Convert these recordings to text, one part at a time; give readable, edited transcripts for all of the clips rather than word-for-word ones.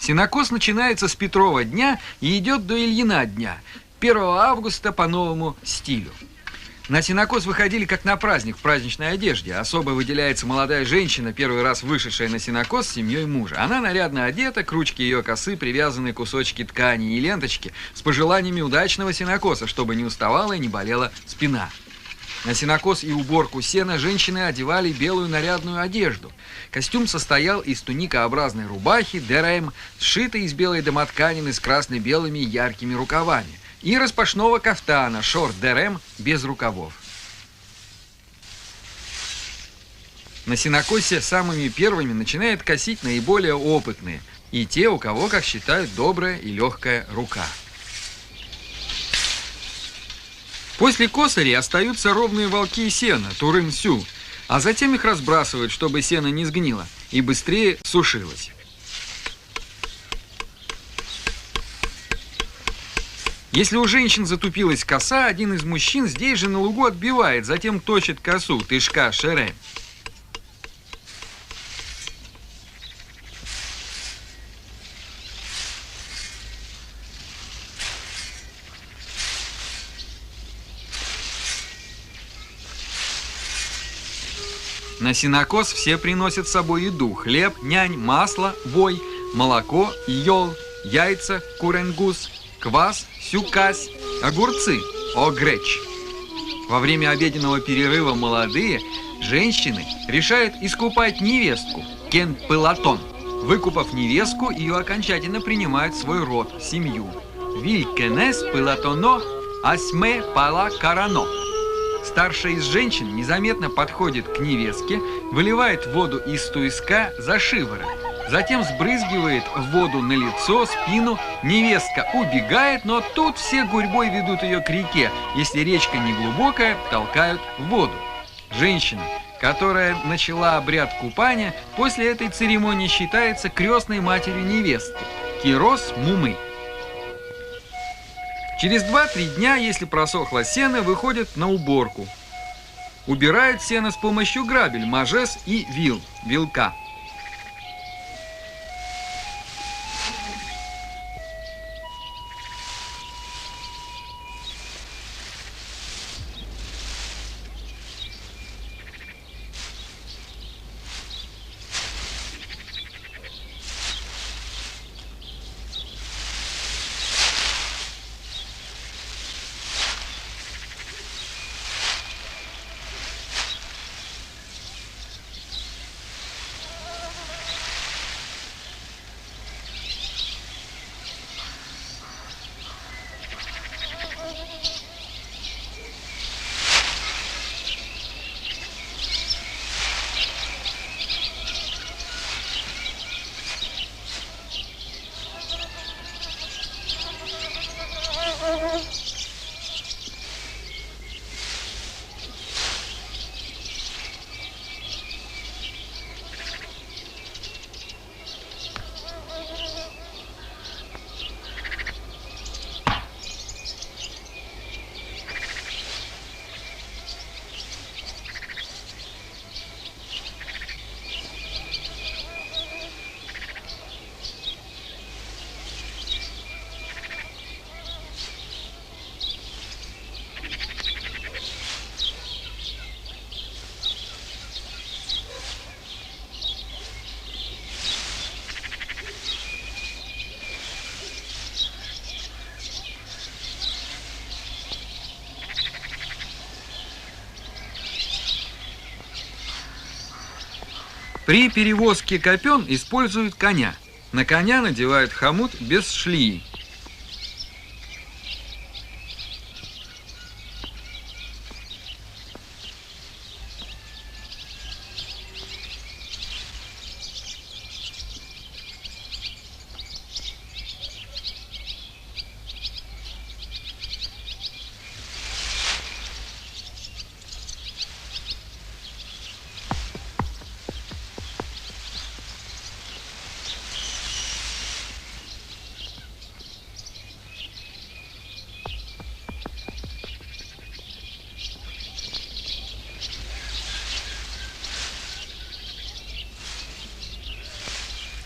Сенокос начинается с Петрова дня и идет до Ильина дня, 1 августа по новому стилю. На сенокос выходили как на праздник в праздничной одежде. Особо выделяется молодая женщина, первый раз вышедшая на сенокос с семьей мужа. Она нарядно одета, к ручке ее косы привязаны кусочки ткани и ленточки с пожеланиями удачного сенокоса, чтобы не уставала и не болела спина. На сенокос и уборку сена женщины одевали белую нарядную одежду. Костюм состоял из туникообразной рубахи, дерем, сшитой из белой домотканины с красно-белыми яркими рукавами, и распашного кафтана, шорт-дерем, без рукавов. На сенокосе самыми первыми начинают косить наиболее опытные и те, у кого, как считают, добрая и легкая рука. После косарей остаются ровные волки сена, турым-сю, а затем их разбрасывают, чтобы сено не сгнило и быстрее сушилось. Если у женщин затупилась коса, один из мужчин здесь же на лугу отбивает, затем точит косу, тышка, шере. На сенокос все приносят с собой еду: хлеб, нянь, масло, вой, молоко, йол, яйца, куренгус, квас, сюкась, огурцы, огреч. Во время обеденного перерыва молодые женщины решают искупать невестку, кен пылатон. Выкупав невестку, ее окончательно принимают в свой род, семью. Вилькенес пылатоно асме пала карано. Старшая из женщин незаметно подходит к невестке, выливает воду из туиска за шиворот. Затем сбрызгивает воду на лицо, спину. Невестка убегает, но тут все гурьбой ведут ее к реке. Если речка не глубокая, толкают в воду. Женщина, которая начала обряд купания, после этой церемонии считается крестной матерью невестки. Кирос мумы. Через 2-3 дня, если просохло сено, выходят на уборку. Убирают сено с помощью грабель, мажес и вилка. При перевозке копен используют коня. На коня надевают хомут без шлии.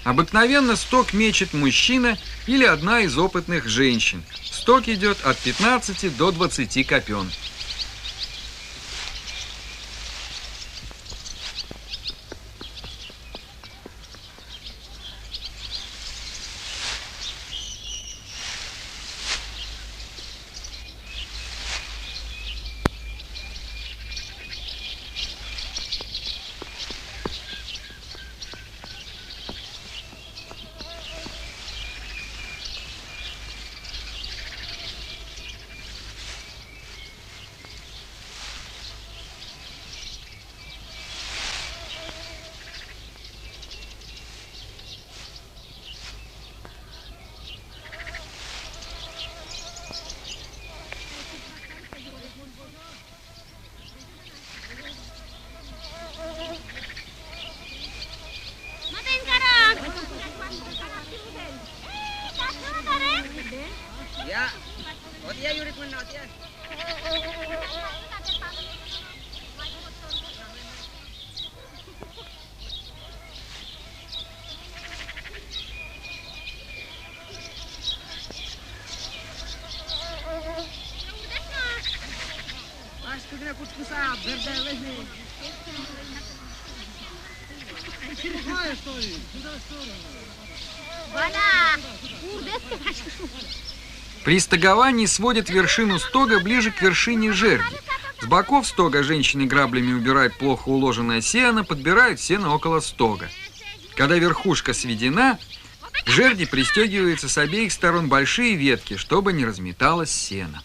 Обыкновенно стог мечет мужчина или одна из опытных женщин. Стог идет от 15 до 20 копен. При стоговании сводят вершину стога ближе к вершине жерди. С боков стога женщины граблями убирают плохо уложенное сено, подбирают сено около стога. Когда верхушка сведена, к жерди пристегиваются с обеих сторон большие ветки, чтобы не разметалось сено.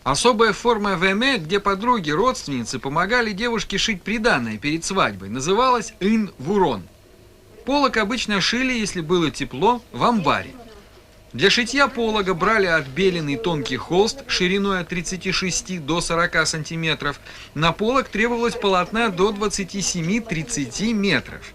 Особая форма веме, где подруги, родственницы помогали девушке шить приданое перед свадьбой, называлась ин-вурон. Полог обычно шили, если было тепло, в амбаре. Для шитья полога брали отбеленный тонкий холст шириной от 36 до 40 сантиметров. На полог требовалось полотна до 27-30 метров.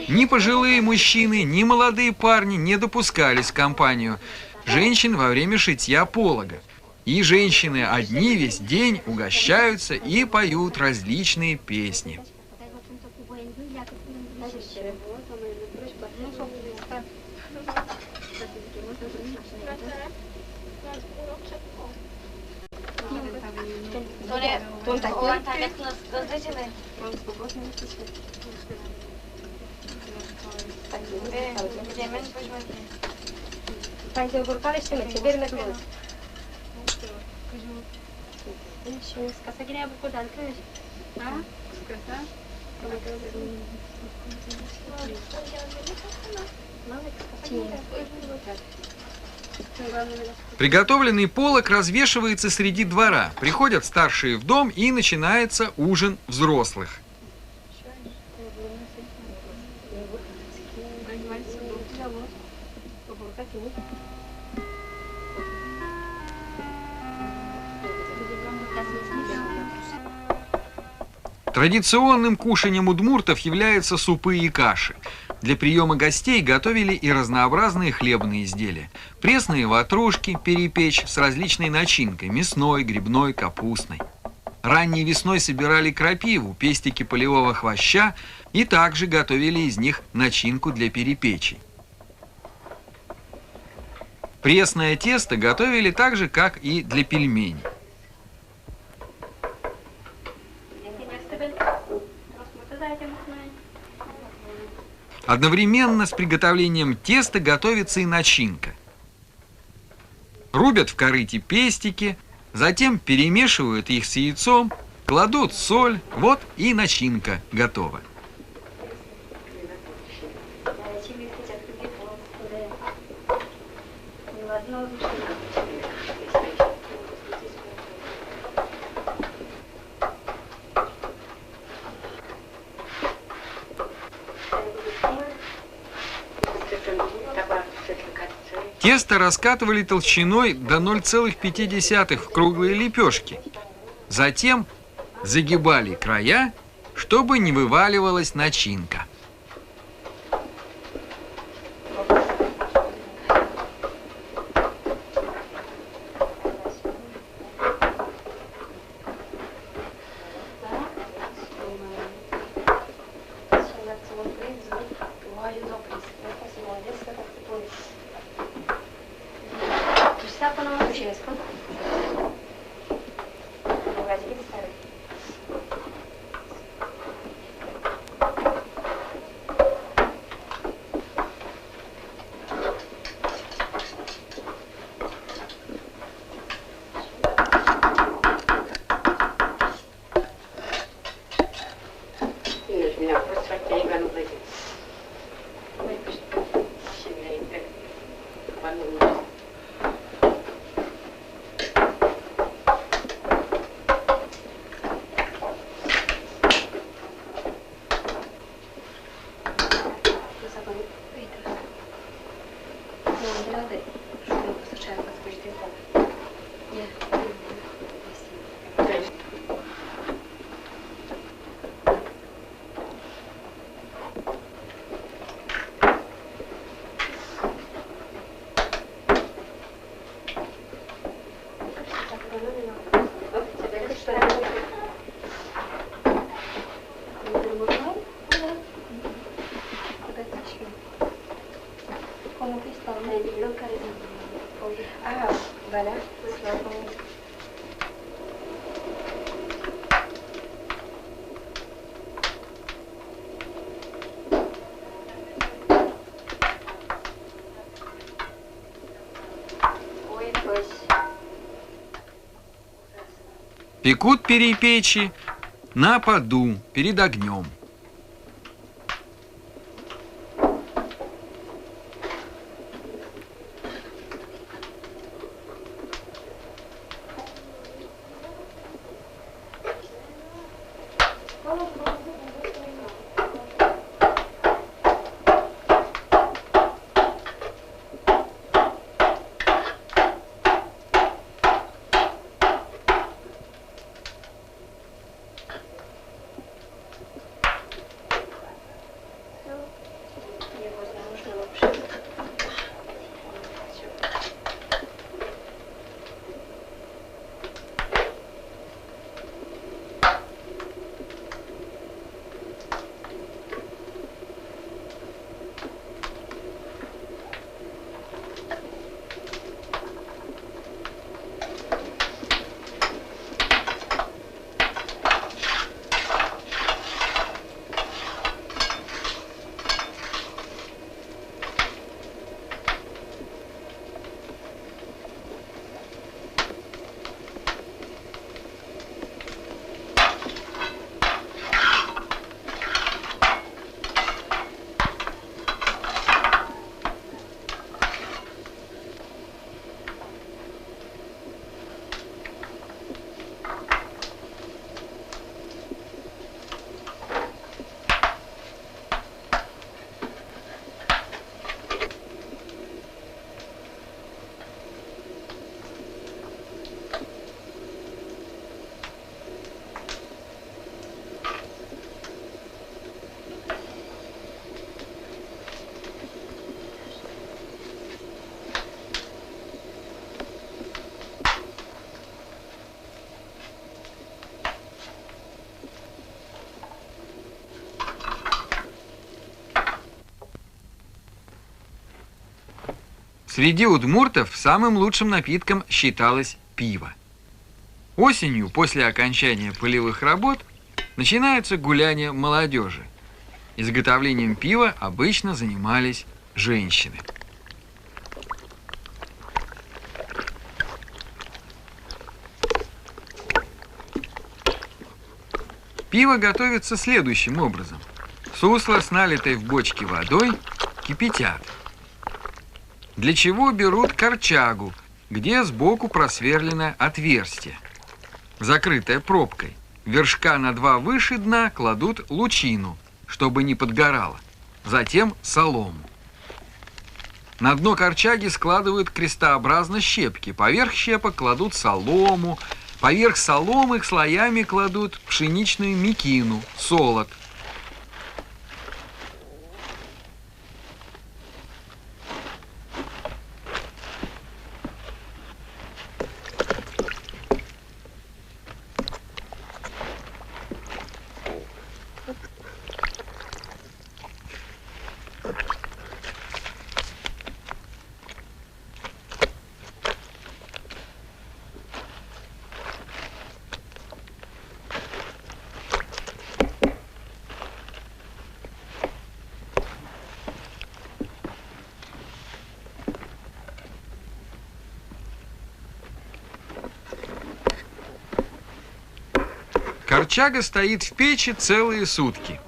Ни пожилые мужчины, ни молодые парни не допускались в компанию женщин во время шитья полога. И женщины одни весь день угощаются и поют различные песни. Приготовленный полог развешивается среди двора. Приходят старшие в дом, и начинается ужин взрослых. Традиционным кушаньем удмуртов являются супы и каши. Для приема гостей готовили и разнообразные хлебные изделия. Пресные ватрушки, перепечь с различной начинкой – мясной, грибной, капустной. Ранней весной собирали крапиву, пестики полевого хвоща и также готовили из них начинку для перепечи. Пресное тесто готовили так же, как и для пельменей. Одновременно с приготовлением теста готовится и начинка. Рубят в корыте пестики, затем перемешивают их с яйцом, кладут соль, вот и начинка готова. Тесто раскатывали толщиной до 0,5 в круглые лепешки. Затем загибали края, чтобы не вываливалась начинка. Francesco. Guarda che stare. Voilà, Пекут перепечи на поду перед огнем. Среди удмуртов самым лучшим напитком считалось пиво. Осенью, после окончания полевых работ, начинается гуляние молодежи. Изготовлением пива обычно занимались женщины. Пиво готовится следующим образом. Сусло с налитой в бочке водой кипятят. Для чего берут корчагу, где сбоку просверлено отверстие, закрытое пробкой. Вершка на 2 выше дна кладут лучину, чтобы не подгорало, затем солому. На дно корчаги складывают крестообразно щепки, поверх щепок кладут солому, поверх соломы слоями кладут пшеничную мекину, солод. Корчага стоит в печи целые сутки.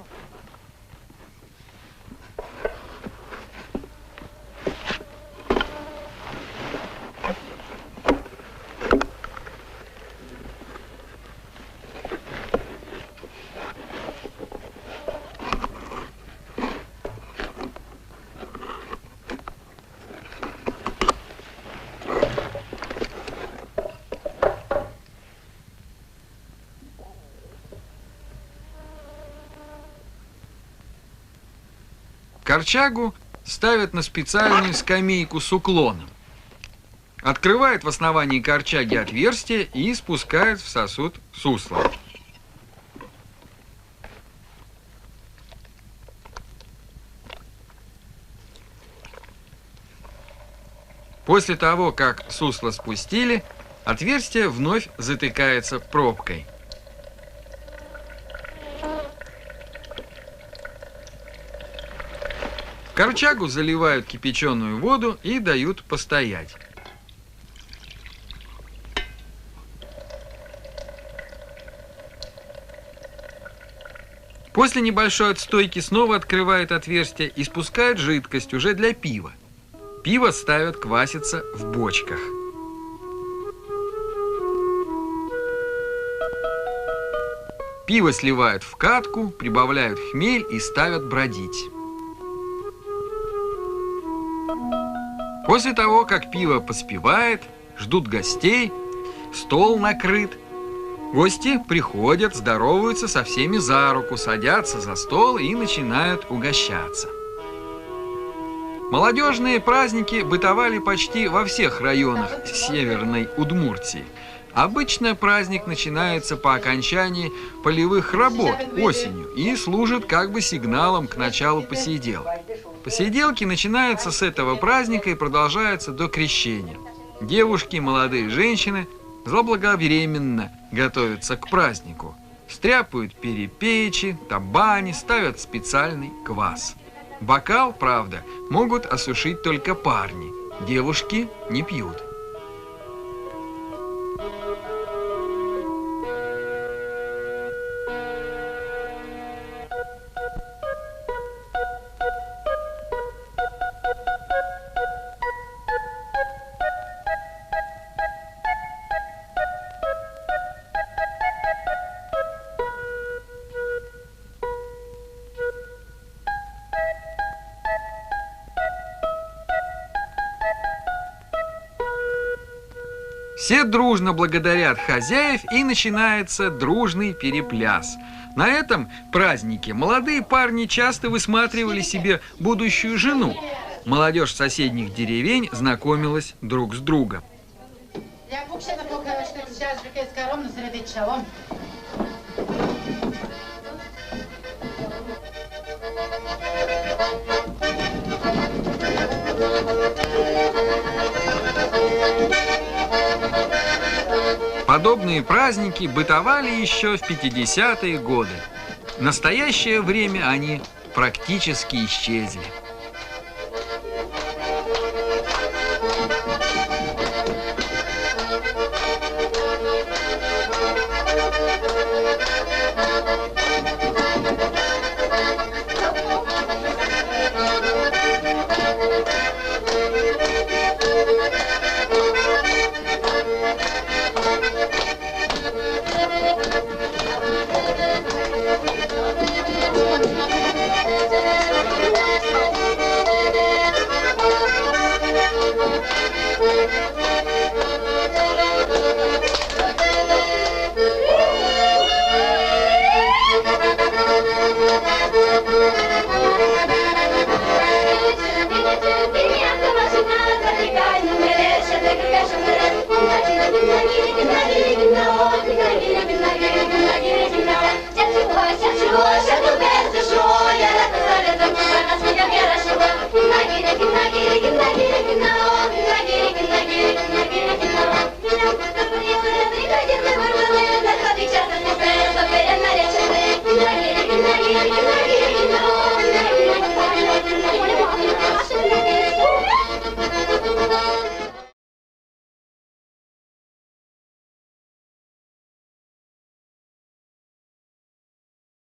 Корчагу ставят на специальную скамейку с уклоном. Открывают в основании корчаги отверстие и спускают в сосуд сусло. После того, как сусло спустили, отверстие вновь затыкается пробкой. В корчагу заливают кипяченую воду и дают постоять. После небольшой отстойки снова открывают отверстие и спускают жидкость уже для пива. Пиво ставят кваситься в бочках. Пиво сливают в катку, прибавляют хмель и ставят бродить. После того, как пиво поспевает, ждут гостей, стол накрыт. Гости приходят, здороваются со всеми за руку, садятся за стол и начинают угощаться. Молодежные праздники бытовали почти во всех районах Северной Удмуртии. Обычно праздник начинается по окончании полевых работ осенью и служит как бы сигналом к началу посиделок. Посиделки начинаются с этого праздника и продолжаются до крещения. Девушки и молодые женщины заблаговременно готовятся к празднику. Стряпают перепечи, табани, ставят специальный квас. Бокал, правда, могут осушить только парни. Девушки не пьют. Все дружно благодарят хозяев, и начинается дружный перепляс. На этом празднике молодые парни часто высматривали себе будущую жену. Молодежь соседних деревень знакомилась друг с другом. Подобные праздники бытовали еще в 50-е годы. В настоящее время они практически исчезли.